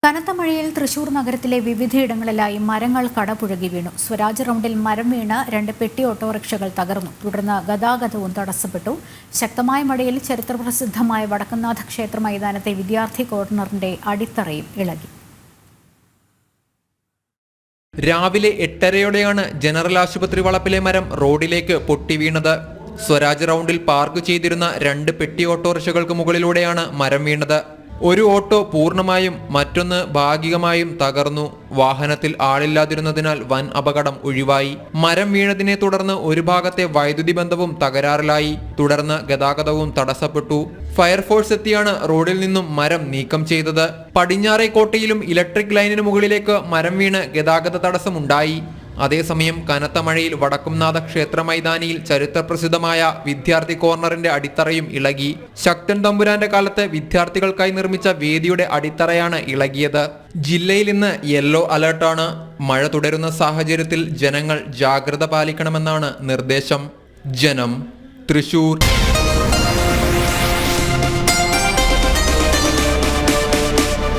കനത്ത മഴയിൽ തൃശൂർ നഗരത്തിലെ വിവിധയിടങ്ങളിലായി മരങ്ങൾ കടപുഴകി വീണു. സ്വരാജ് റൗണ്ടിൽ മരം വീണ് 2 പെട്ടി ഓട്ടോറിക്ഷകൾ തകർന്നു. തുടർന്ന് ഗതാഗതവും തടസ്സപ്പെട്ടു. ശക്തമായ മഴയിൽ ചരിത്രപ്രസിദ്ധമായ വടക്കുംനാഥ ക്ഷേത്ര മൈതാനത്തെ വിദ്യാർത്ഥി കോർണറിന്റെ അടിത്തറയും ഇളകി. രാവിലെ 8:30യോടെയാണ് ജനറൽ ആശുപത്രി വളപ്പിലെ മരം റോഡിലേക്ക് പൊട്ടി വീണത്. സ്വരാജ് റൗണ്ടിൽ പാർക്ക് ചെയ്തിരുന്ന 2 പെട്ടി ഓട്ടോറിക്ഷകൾക്ക് മുകളിലൂടെയാണ് മരം വീണത്. ഒരു ഓട്ടോ പൂർണ്ണമായും മറ്റൊന്ന് ഭാഗികമായും തകർന്നു. വാഹനത്തിൽ ആളില്ലാതിരുന്നതിനാൽ വൻ അപകടം ഒഴിവായി. മരം വീണതിനെ തുടർന്ന് ഒരു ഭാഗത്തെ വൈദ്യുതി ബന്ധവും തകരാറിലായി. തുടർന്ന് ഗതാഗതവും തടസ്സപ്പെട്ടു. ഫയർഫോഴ്സ് എത്തിയാണ് റോഡിൽ നിന്നും മരം നീക്കം ചെയ്തത്. പടിഞ്ഞാറേക്കോട്ടയിലും ഇലക്ട്രിക് ലൈനിന് മുകളിലേക്ക് മരം വീണ് ഗതാഗത തടസ്സമുണ്ടായി. അതേസമയം കനത്ത മഴയിൽ വടക്കുംനാഥ ക്ഷേത്ര മൈതാനിയിൽ ചരിത്രപ്രസിദ്ധമായ വിദ്യാർത്ഥി കോർണറിന്റെ അടിത്തറയും ഇളകി. ശക്തൻ തമ്പുരാന്റെ കാലത്ത് വിദ്യാർത്ഥികൾക്കായി നിർമ്മിച്ച വേദിയുടെ അടിത്തറയാണ് ഇളകിയത്. ജില്ലയിൽ ഇന്ന് യെല്ലോ അലർട്ടാണ്. മഴ തുടരുന്ന സാഹചര്യത്തിൽ ജനങ്ങൾ ജാഗ്രത പാലിക്കണമെന്നാണ് നിർദ്ദേശം. ജനം, തൃശൂർ.